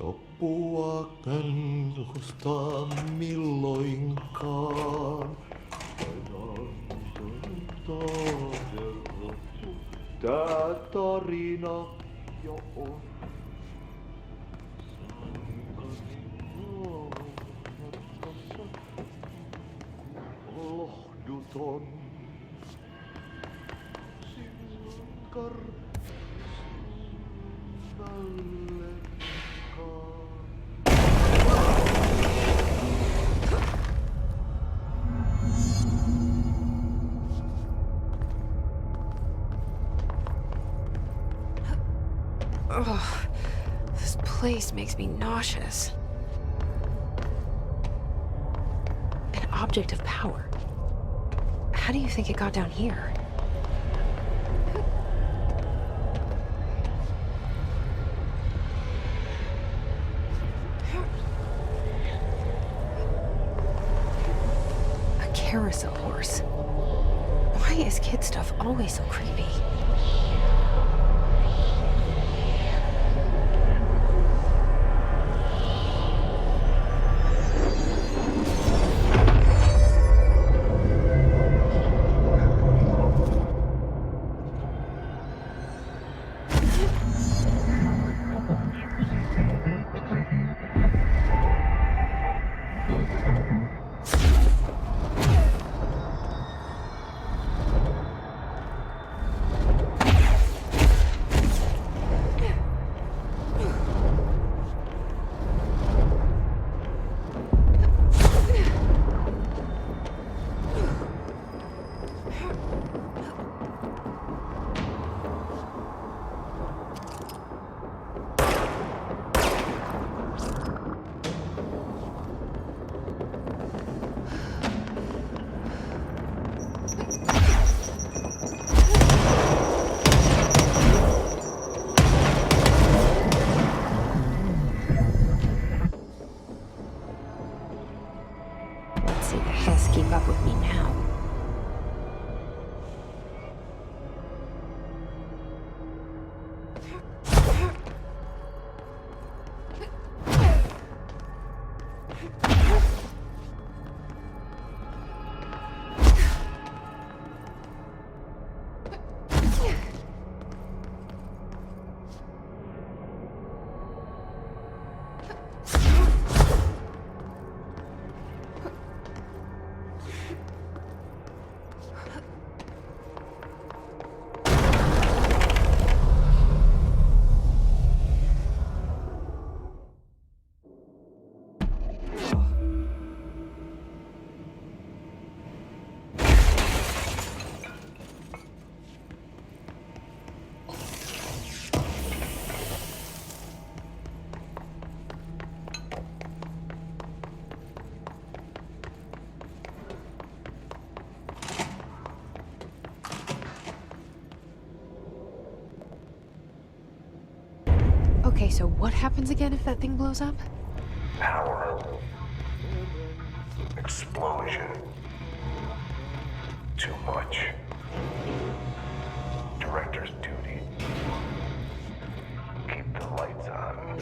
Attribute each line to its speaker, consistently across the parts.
Speaker 1: Loppuakaan kostaa milloinkaan. Tää tarina jo on. Lohduton. Sinkar.
Speaker 2: Ugh, this place makes me nauseous. An object of power. How do you think it got down here? A carousel horse. Why is kid stuff always so creepy? Keep up with me now. Okay, so what happens again if that thing blows up?
Speaker 3: Power. Explosion. Too much. Director's duty. Keep the lights on.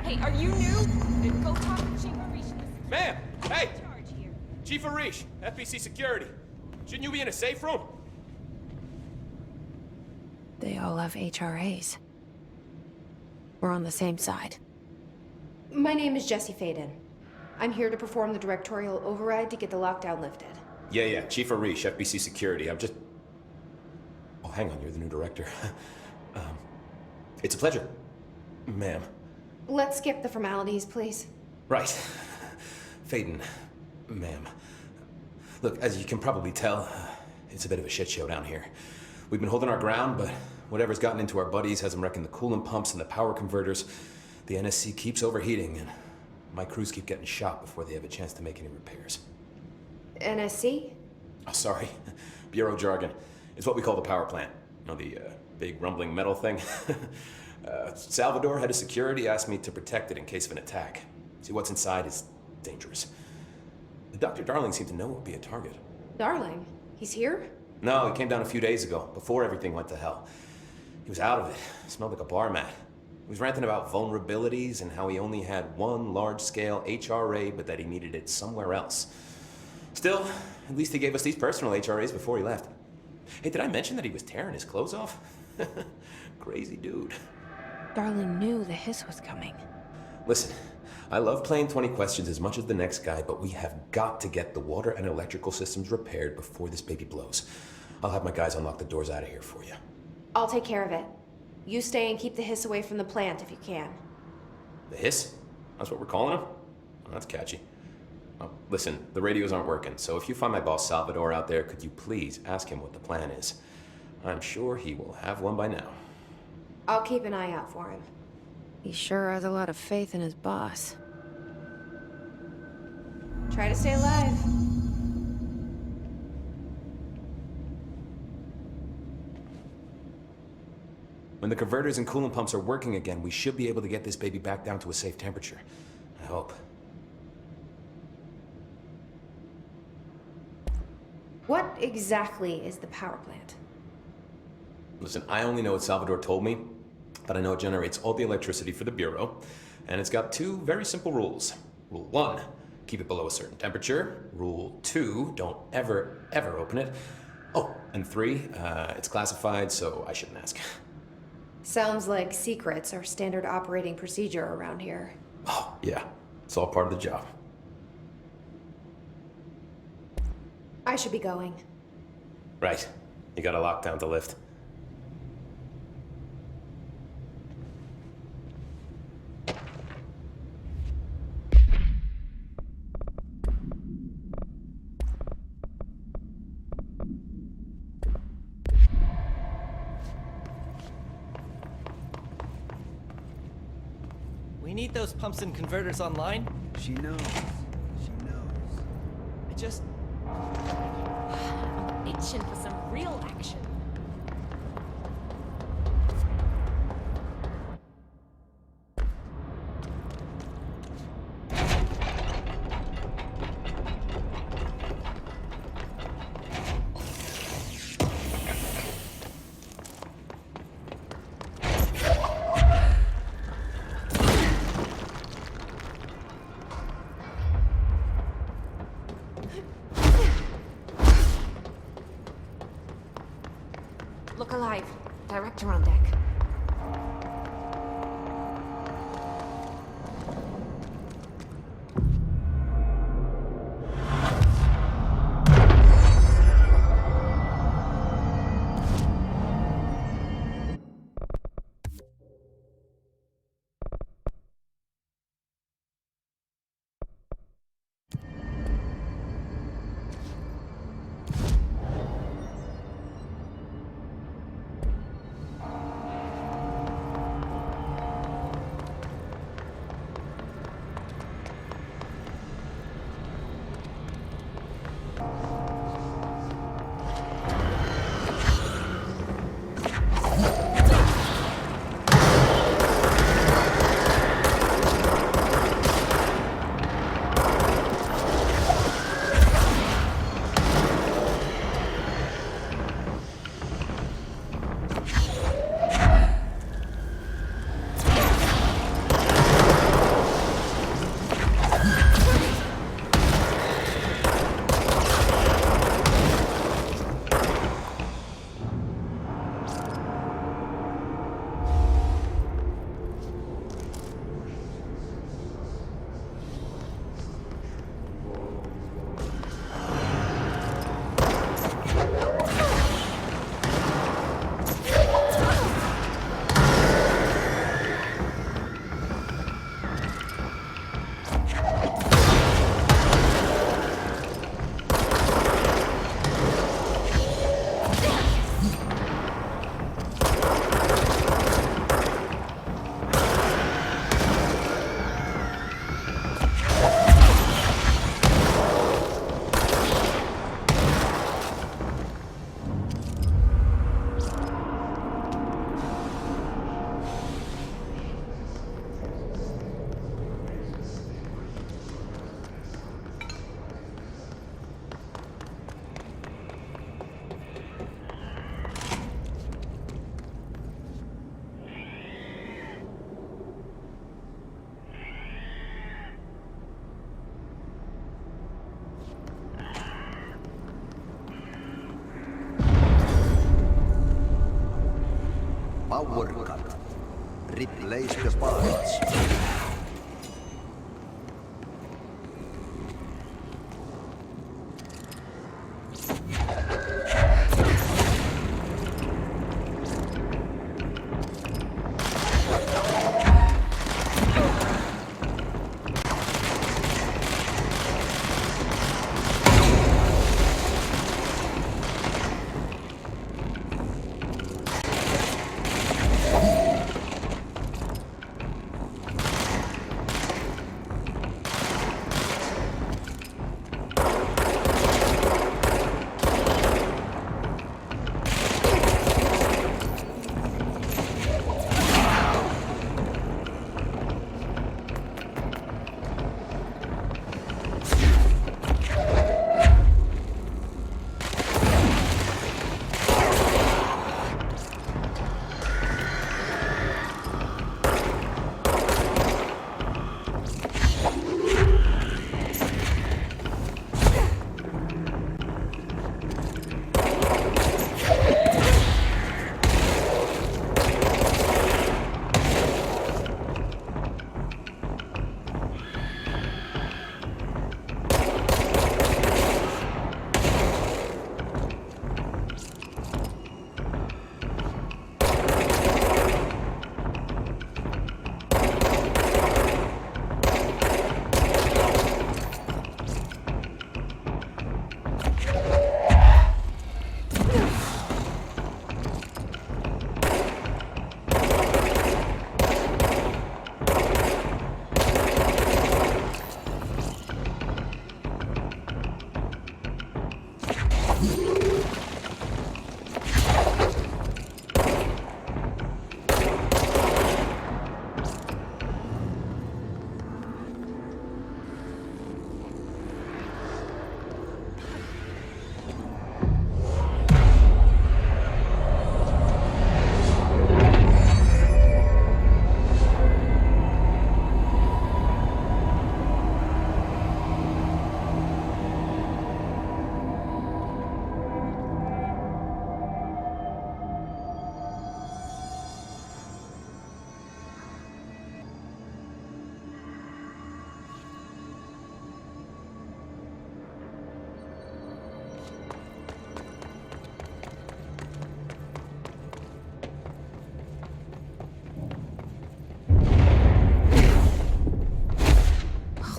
Speaker 4: Hey, are you new? Then go talk to Chief Arish.
Speaker 5: Ma'am! Hey!
Speaker 4: Charge here.
Speaker 5: Chief Arish, FBC Security. Shouldn't you be in a safe room?
Speaker 2: They all have HRAs. We're on the same side.
Speaker 6: My name is Jesse Faden. I'm here to perform the directorial override to get the lockdown lifted.
Speaker 5: Yeah, Chief Arish, FBC Security. I'm just... Oh, hang on, you're the new director. It's a pleasure, ma'am.
Speaker 6: Let's skip the formalities, please.
Speaker 5: Right. Faden, ma'am. Look, as you can probably tell, it's a bit of a shit show down here. We've been holding our ground, but Whatever's gotten into our buddies has them wrecking the coolant pumps and the power converters. The NSC keeps overheating, and my crews keep getting shot before they have a chance to make any repairs.
Speaker 6: NSC?
Speaker 5: Oh, sorry. Bureau jargon. It's what we call the power plant. You know, the big rumbling metal thing? Salvador, head of security, asked me to protect it in case of an attack. See, what's inside is dangerous. Dr. Darling seemed to know it would be a target.
Speaker 6: Darling, he's here?
Speaker 5: No, he came down a few days ago, before everything went to hell. He was out of it. Smelled like a bar mat. He was ranting about vulnerabilities and how he only had one large-scale HRA, but that he needed it somewhere else. Still, at least he gave us these personal HRAs before he left. Hey, did I mention that he was tearing his clothes off? Crazy dude.
Speaker 2: Darling knew the hiss was coming.
Speaker 5: Listen, I love playing 20 questions as much as the next guy, but we have got to get the water and electrical systems repaired before this baby blows. I'll have my guys unlock the doors out of here for you.
Speaker 6: I'll take care of it. You stay and keep the hiss away from the plant if you can.
Speaker 5: The hiss? That's what we're calling him? Oh, that's catchy. Oh, listen, the radios aren't working, so if you find my boss Salvador out there, could you please ask him what the plan is? I'm sure he will have one by now.
Speaker 6: I'll keep an eye out for him.
Speaker 2: He sure has a lot of faith in his boss.
Speaker 6: Try to stay alive.
Speaker 5: When the converters and coolant pumps are working again, we should be able to get this baby back down to a safe temperature. I hope.
Speaker 6: What exactly is the power plant?
Speaker 5: Listen, I only know what Salvador told me, but I know it generates all the electricity for the Bureau, and it's got two very simple rules. Rule 1, keep it below a certain temperature. Rule 2, don't ever, ever open it. Oh, and 3, it's classified, so I shouldn't ask.
Speaker 6: Sounds like secrets are standard operating procedure around here.
Speaker 5: Oh, yeah, it's all part of the job.
Speaker 6: I should be going.
Speaker 5: Right, you got a lockdown to lift.
Speaker 7: We need those pumps and converters online.
Speaker 8: She knows. She knows.
Speaker 7: I just...
Speaker 4: I'm itching for some real action. Look alive. Director on deck.
Speaker 8: Power cut. Replace the parts.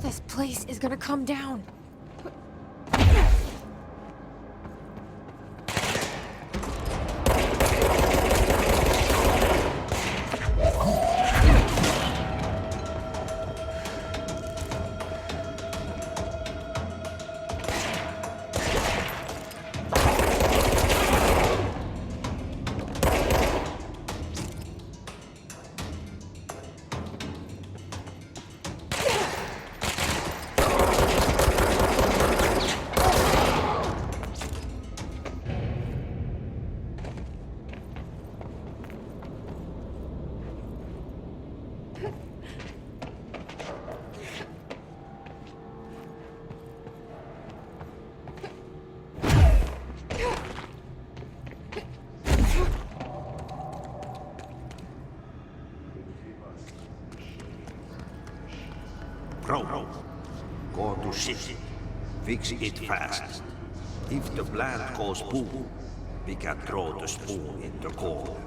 Speaker 2: This place is gonna come down.
Speaker 8: Bro, go to city. Fix it fast. If the plant goes boom, we can throw the spoon in the corner.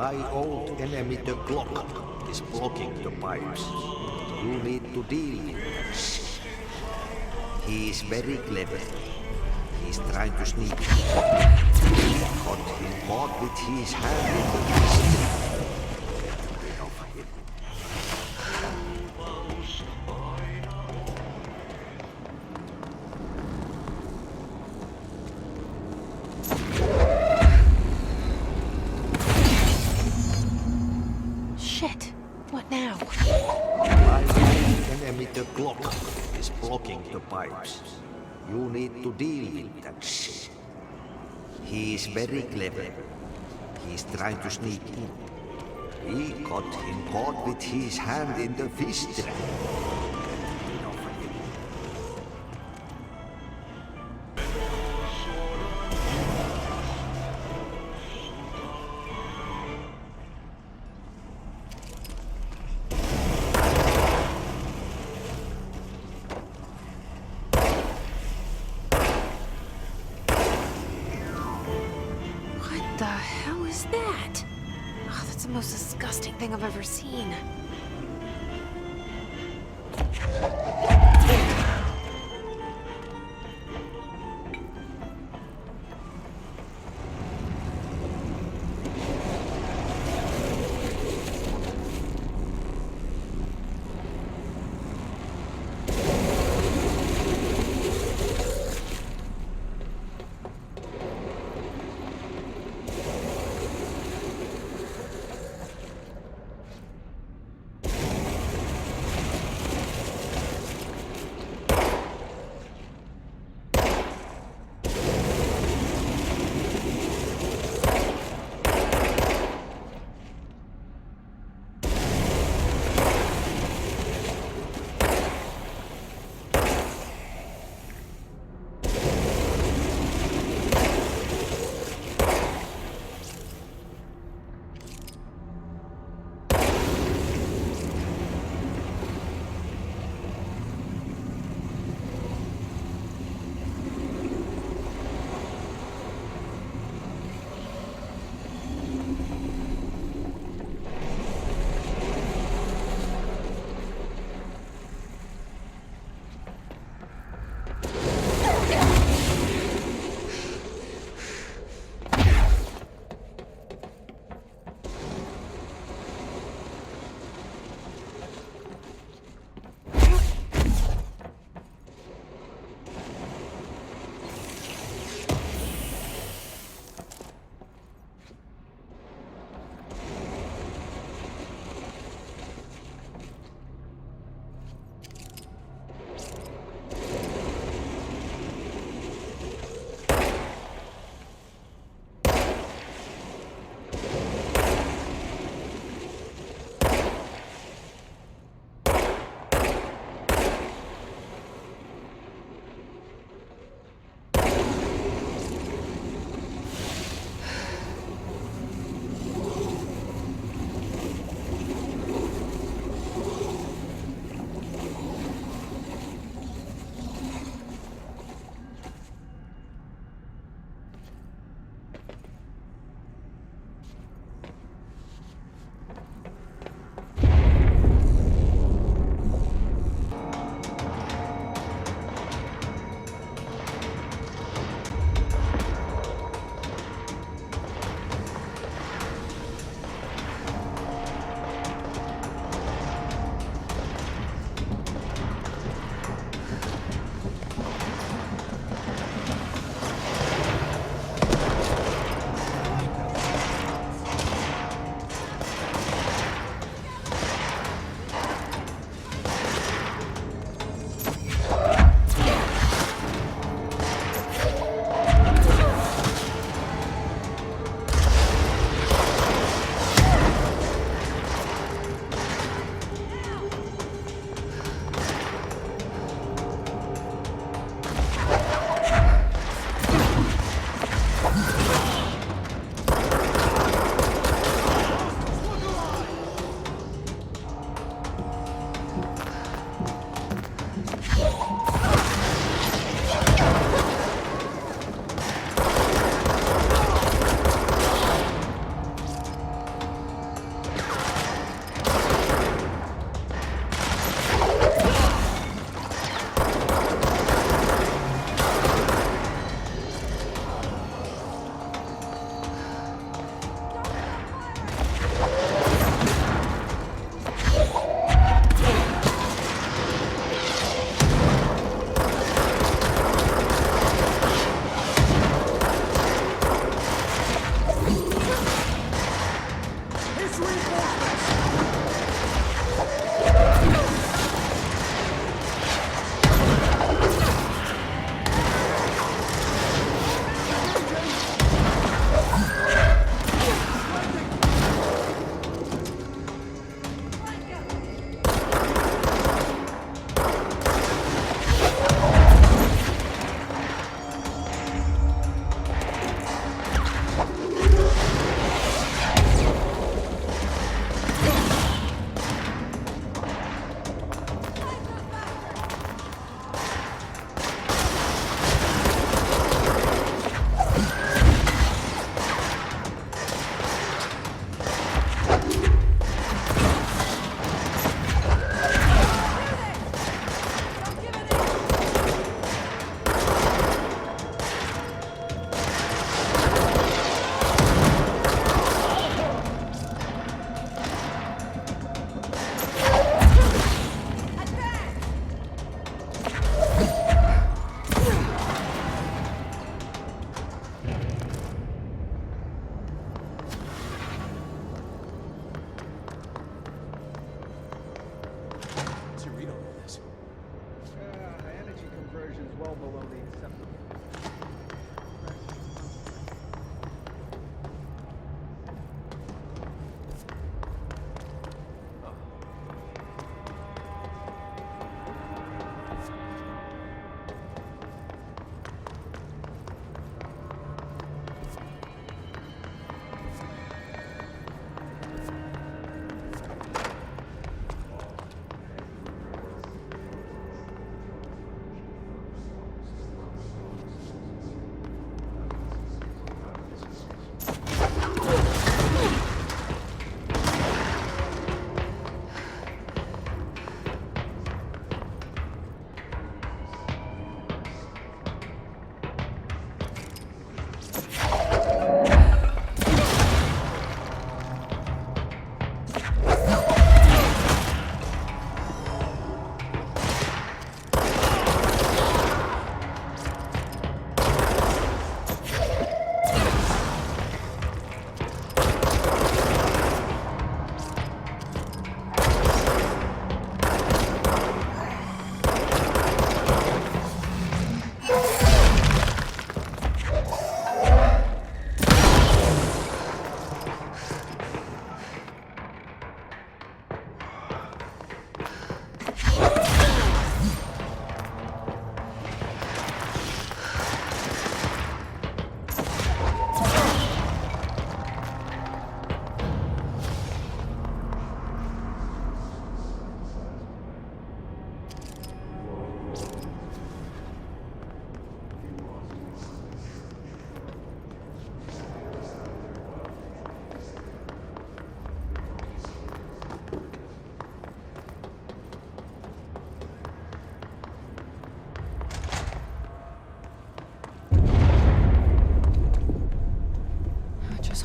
Speaker 8: My old enemy, the clock, is blocking the pipes. You need to deal with that shit. He is very clever. He's trying to sneak in. Got him caught with his hand in the fist. Get off him.
Speaker 2: Shit. What now?
Speaker 8: My old enemy, the clock, is blocking the pipes. You need to deal with that shit. He is very clever. He's trying to sneak in. We got him caught with his hand in the fist trap. Get off him.
Speaker 2: What the hell is that? Oh, that's the most disgusting thing I've ever seen.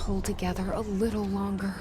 Speaker 2: hold together a little longer.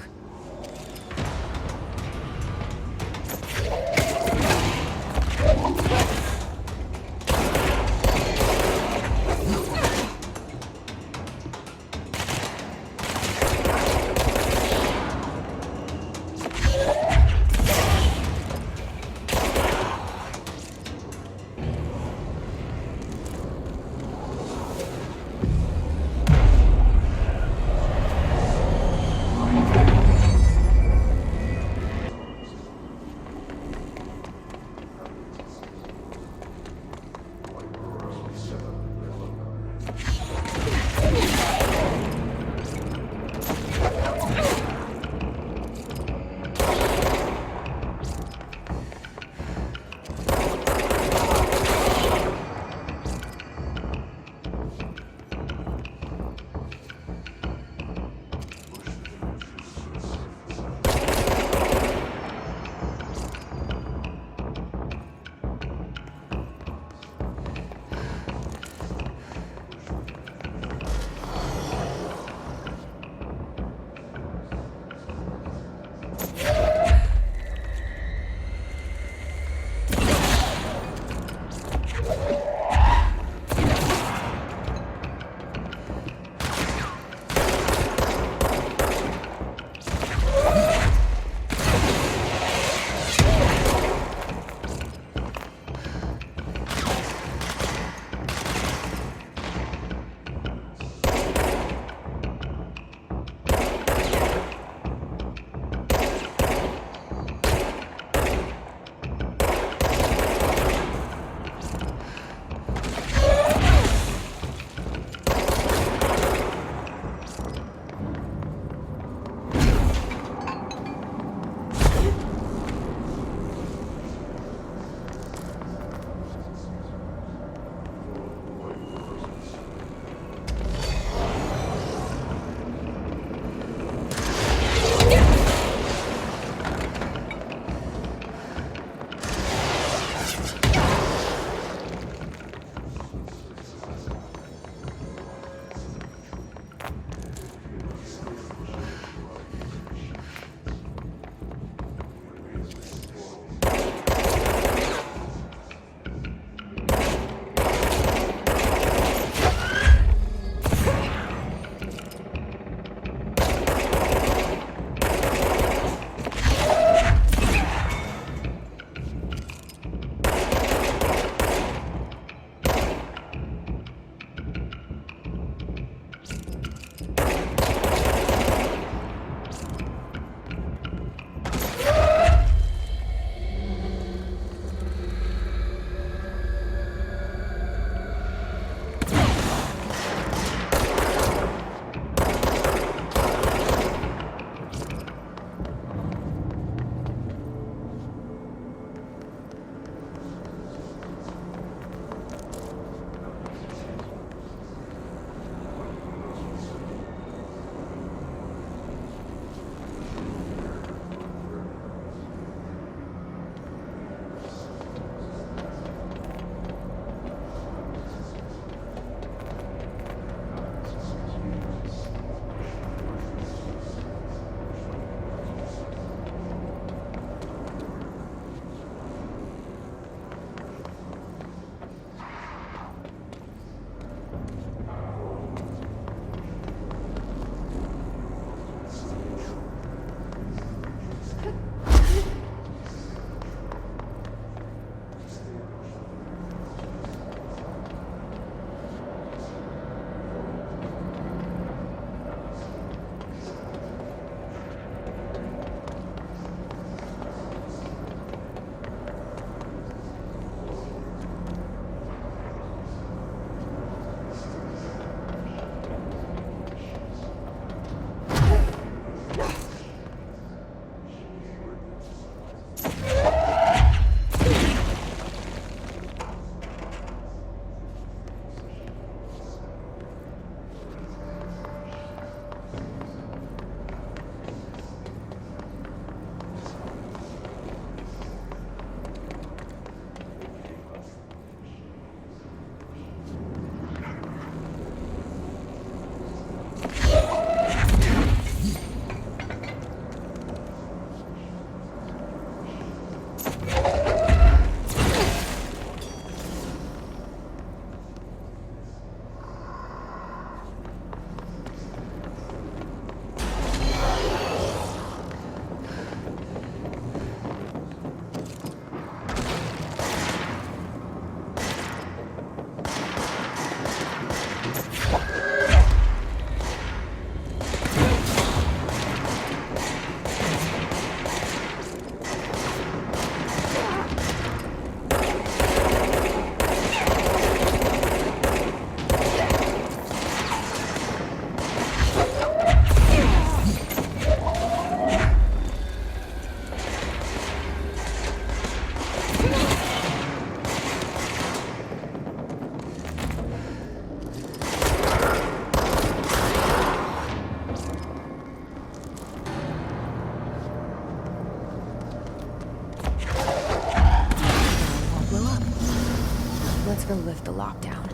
Speaker 2: They'll lift the lockdown.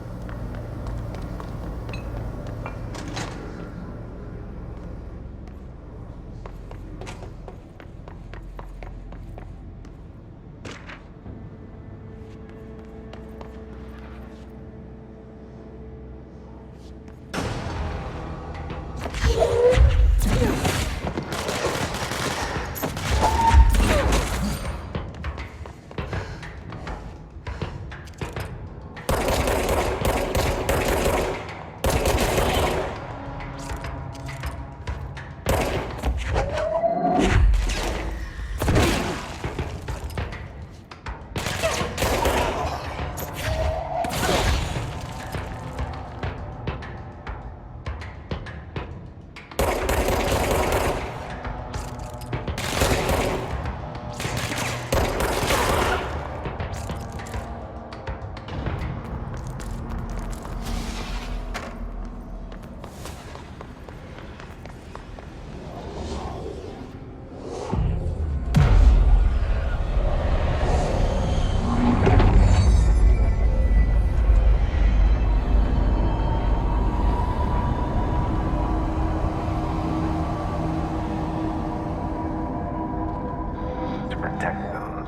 Speaker 3: To protect them,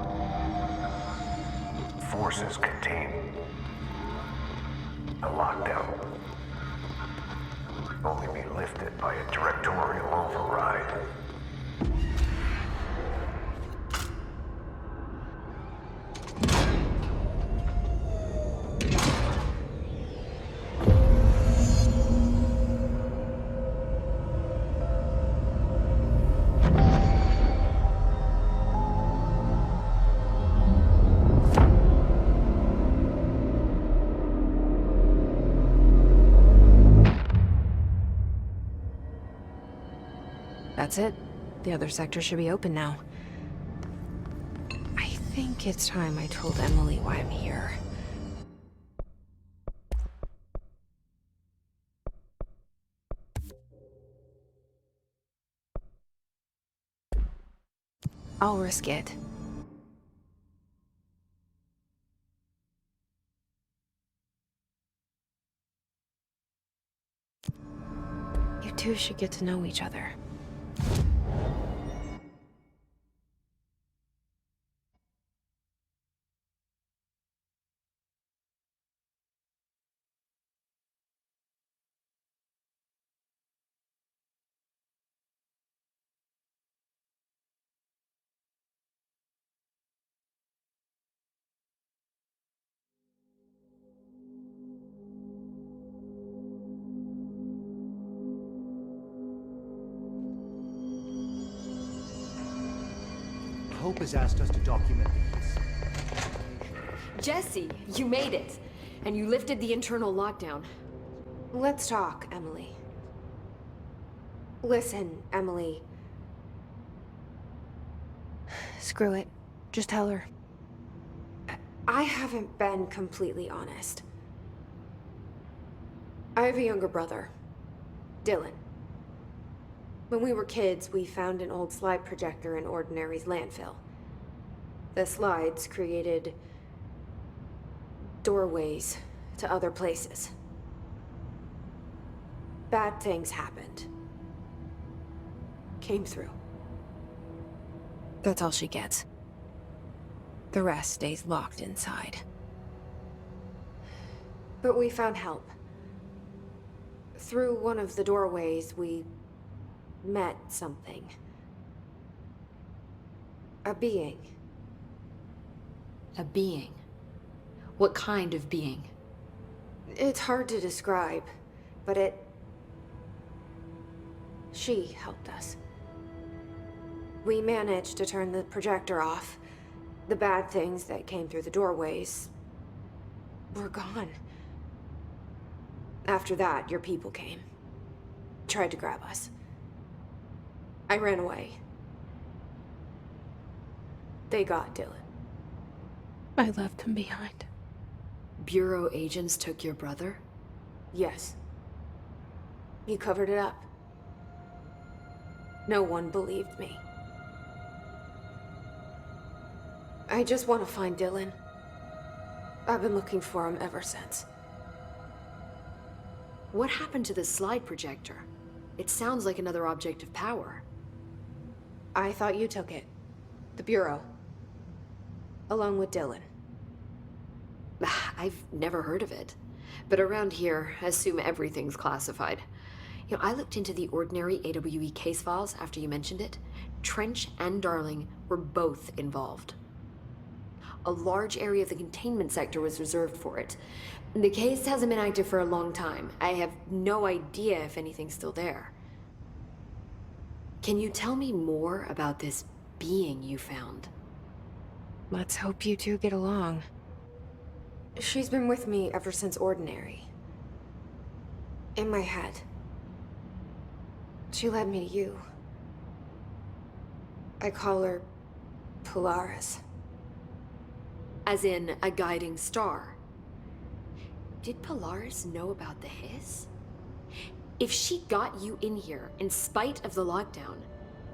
Speaker 3: forces contain a lockdown. Can only be lifted by a directorial override.
Speaker 2: That's it. The other sector should be open now. I think it's time I told Emily why I'm here. I'll risk it. You two should get to know each other.
Speaker 9: Hope has asked us to document this.
Speaker 10: Jesse, you made it. And you lifted the internal lockdown.
Speaker 6: Let's talk, Emily. Listen, Emily.
Speaker 2: Screw it. Just tell her.
Speaker 6: I haven't been completely honest. I have a younger brother, Dylan. When we were kids, we found an old slide projector in Ordinary's landfill. The slides created doorways to other places. Bad things happened. Came through.
Speaker 2: That's all she gets. The rest stays locked inside.
Speaker 6: But we found help. Through one of the doorways, we met something. A being.
Speaker 10: A being? What kind of being?
Speaker 6: It's hard to describe, but she helped us. We managed to turn the projector off. The bad things that came through the doorways were gone. After that, your people came. Tried to grab us. I ran away. They got Dylan.
Speaker 2: I left him behind.
Speaker 10: Bureau agents took your brother?
Speaker 6: Yes. You covered it up. No one believed me. I just want to find Dylan. I've been looking for him ever since.
Speaker 10: What happened to the slide projector? It sounds like another object of power.
Speaker 6: I thought you took it. The Bureau. Along with Dylan.
Speaker 10: I've never heard of it. But around here, I assume everything's classified. You know, I looked into the ordinary AWE case files after you mentioned it. Trench and Darling were both involved. A large area of the containment sector was reserved for it. The case hasn't been active for a long time. I have no idea if anything's still there. Can you tell me more about this being you found?
Speaker 6: Let's hope you two get along. She's been with me ever since Ordinary. In my head. She led me to you. I call her Polaris.
Speaker 10: As in a guiding star. Did Polaris know about the hiss? If she got you in here in spite of the lockdown,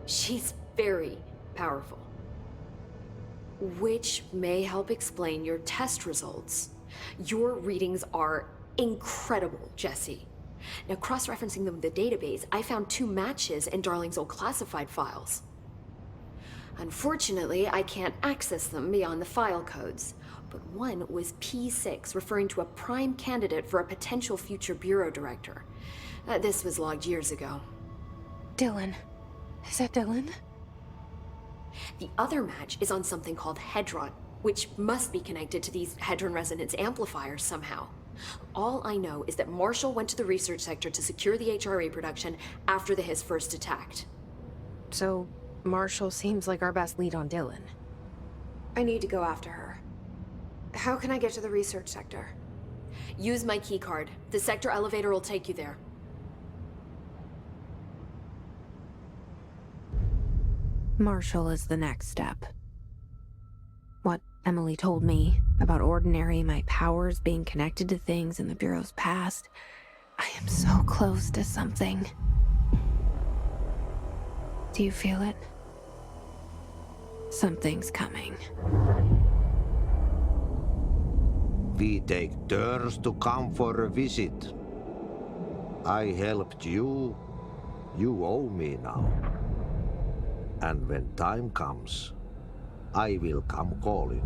Speaker 10: she's very powerful. Which may help explain your test results. Your readings are incredible, Jesse. Now, cross-referencing them with the database, I found 2 matches in Darling's old classified files. Unfortunately, I can't access them beyond the file codes, but one was P6, referring to a prime candidate for a potential future bureau director. This was logged years ago.
Speaker 6: Dylan. Is that Dylan?
Speaker 10: The other match is on something called Hedron, which must be connected to these Hedron resonance amplifiers somehow. All I know is that Marshall went to the research sector to secure the HRA production after the hiss first attacked.
Speaker 6: So, Marshall seems like our best lead on Dylan. I need to go after her. How can I get to the research sector?
Speaker 10: Use my keycard. The sector elevator will take you there.
Speaker 6: Marshall is the next step. What Emily told me about Ordinary, my powers being connected to things in the Bureau's past. I am so close to something. Do you feel it? Something's coming.
Speaker 8: We take turns to come for a visit. I helped you. You owe me now. And when time comes, I will come calling.